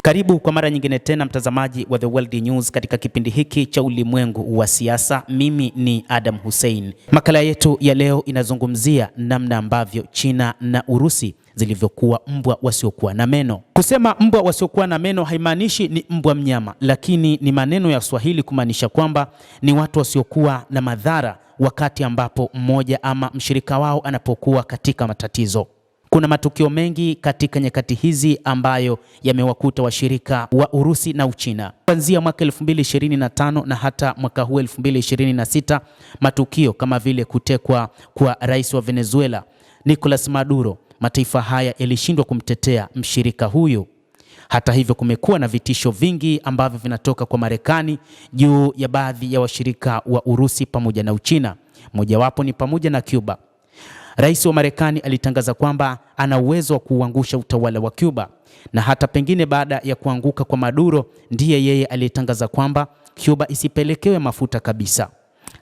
Karibu kwa mara nyingine tena mtazamaji wa The World News katika kipindi hiki cha ulimwengu wa siasa. Mimi ni Adam Hussein. Makala yetu ya leo inazungumzia namna ambavyo China na Urusi zilivyokuwa mbwa wasiokuwa na meno. Kusema mbwa wasiokuwa na meno haimaanishi ni mbwa mnyama, lakini ni maneno ya Swahili kumaanisha kwamba ni watu wasiokuwa na madhara wakati ambapo mmoja ama mshirika wao anapokuwa katika matatizo. Kuna matukio mengi katika nyakati hizi ambayo yamewakuta washirika wa Urusi na Uchina. Kuanzia mwaka 2025 na hata mwaka huu 2026, matukio kama vile kutekwa kwa rais wa Venezuela Nicolas Maduro, mataifa haya yalishindwa kumtetea mshirika huyu. Hata hivyo, kumekuwa na vitisho vingi ambavyo vinatoka kwa Marekani juu ya baadhi ya washirika wa Urusi pamoja na Uchina. Mojawapo ni pamoja na Cuba. Rais wa Marekani alitangaza kwamba ana uwezo wa kuuangusha utawala wa Cuba, na hata pengine baada ya kuanguka kwa Maduro ndiye yeye aliyetangaza kwamba Cuba isipelekewe mafuta kabisa.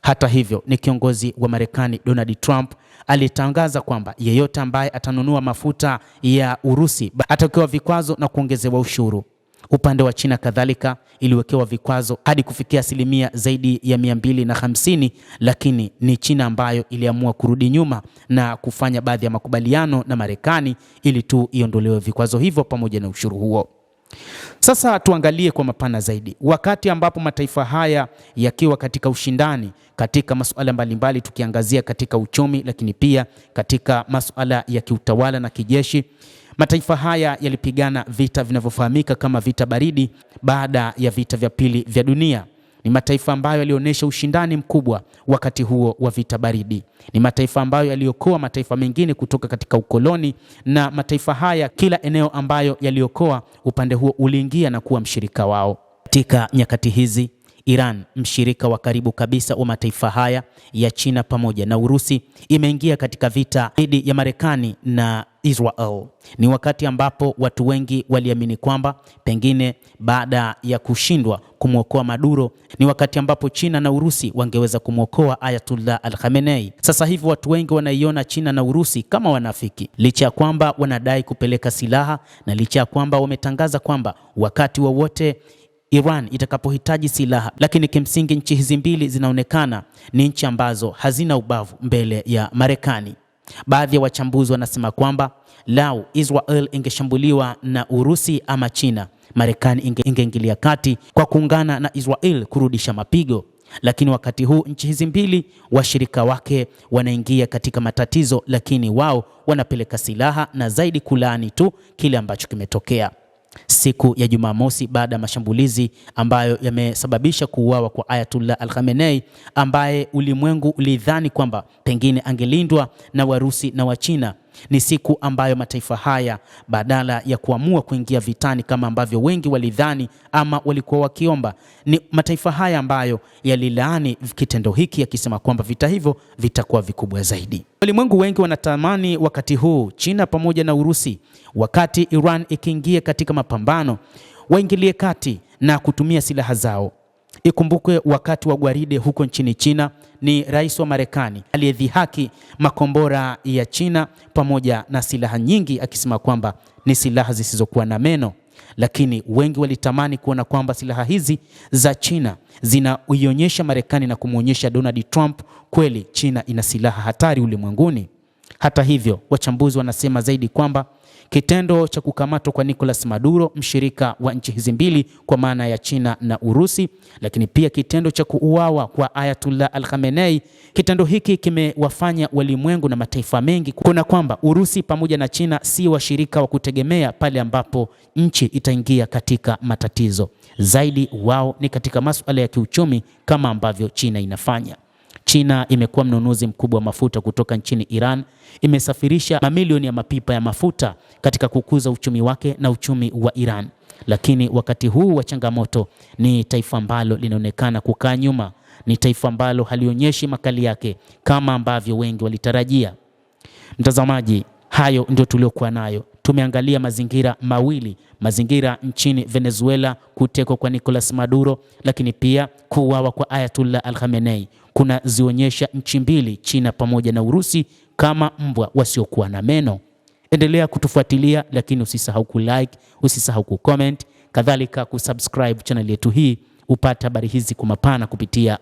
Hata hivyo, ni kiongozi wa Marekani Donald Trump alitangaza kwamba yeyote ambaye atanunua mafuta ya Urusi atawekewa vikwazo na kuongezewa ushuru. Upande wa China kadhalika iliwekewa vikwazo hadi kufikia asilimia zaidi ya 250, lakini ni China ambayo iliamua kurudi nyuma na kufanya baadhi ya makubaliano na Marekani ili tu iondolewe vikwazo hivyo pamoja na ushuru huo. Sasa tuangalie kwa mapana zaidi. Wakati ambapo mataifa haya yakiwa katika ushindani katika masuala mbalimbali, tukiangazia katika uchumi lakini pia katika masuala ya kiutawala na kijeshi, mataifa haya yalipigana vita vinavyofahamika kama vita baridi baada ya vita vya pili vya dunia. Ni mataifa ambayo yalionyesha ushindani mkubwa wakati huo wa vita baridi. Ni mataifa ambayo yaliokoa mataifa mengine kutoka katika ukoloni, na mataifa haya kila eneo ambayo yaliokoa upande huo uliingia na kuwa mshirika wao. Katika nyakati hizi, Iran, mshirika wa karibu kabisa wa mataifa haya ya China pamoja na Urusi, imeingia katika vita dhidi ya Marekani na Israel. Ni wakati ambapo watu wengi waliamini kwamba pengine baada ya kushindwa kumwokoa Maduro, ni wakati ambapo China na Urusi wangeweza kumwokoa Ayatollah Al-Khamenei. Sasa hivi watu wengi wanaiona China na Urusi kama wanafiki, licha ya kwamba wanadai kupeleka silaha na licha ya kwamba wametangaza kwamba wakati wowote Iran itakapohitaji silaha, lakini kimsingi nchi hizi mbili zinaonekana ni nchi ambazo hazina ubavu mbele ya Marekani. Baadhi ya wachambuzi wanasema kwamba lau Israel ingeshambuliwa na Urusi ama China, Marekani ingeingilia kati kwa kuungana na Israel kurudisha mapigo. Lakini wakati huu nchi hizi mbili, washirika wake wanaingia katika matatizo, lakini wao wanapeleka silaha na zaidi kulaani tu kile ambacho kimetokea siku ya Jumamosi baada ya mashambulizi ambayo yamesababisha kuuawa kwa Ayatollah Al-Khamenei, ambaye ulimwengu ulidhani kwamba pengine angelindwa na Warusi na Wachina. Ni siku ambayo mataifa haya badala ya kuamua kuingia vitani kama ambavyo wengi walidhani ama walikuwa wakiomba, ni mataifa haya ambayo yalilaani kitendo hiki yakisema kwamba vita hivyo vitakuwa vikubwa zaidi. Walimwengu wengi wanatamani wakati huu China pamoja na Urusi, wakati Iran ikiingia katika mapambano, waingilie kati na kutumia silaha zao. Ikumbukwe wakati wa gwaride huko nchini China, ni rais wa Marekani aliyedhihaki makombora ya China pamoja na silaha nyingi akisema kwamba ni silaha zisizokuwa na meno. Lakini wengi walitamani kuona kwamba silaha hizi za China zinaionyesha Marekani na kumwonyesha Donald Trump kweli China ina silaha hatari ulimwenguni. Hata hivyo, wachambuzi wanasema zaidi kwamba kitendo cha kukamatwa kwa Nicolas Maduro, mshirika wa nchi hizi mbili kwa maana ya China na Urusi, lakini pia kitendo cha kuuawa kwa Ayatollah Al-Khamenei, kitendo hiki kimewafanya walimwengu na mataifa mengi kuona kwamba Urusi pamoja na China si washirika wa kutegemea pale ambapo nchi itaingia katika matatizo. Zaidi wao ni katika masuala ya kiuchumi kama ambavyo China inafanya. China imekuwa mnunuzi mkubwa wa mafuta kutoka nchini Iran, imesafirisha mamilioni ya mapipa ya mafuta katika kukuza uchumi wake na uchumi wa Iran. Lakini wakati huu wa changamoto, ni taifa ambalo linaonekana kukaa nyuma, ni taifa ambalo halionyeshi makali yake kama ambavyo wengi walitarajia. Mtazamaji, hayo ndio tuliokuwa nayo. Tumeangalia mazingira mawili, mazingira nchini Venezuela, kutekwa kwa Nicolas Maduro, lakini pia kuuawa kwa Ayatollah Al-Khamenei. Kuna zionyesha nchi mbili, China pamoja na Urusi, kama mbwa wasiokuwa na meno. Endelea kutufuatilia, lakini usisahau kulike, usisahau kucomment. kadhalika kusubscribe channel yetu hii upate habari hizi kwa mapana kupitia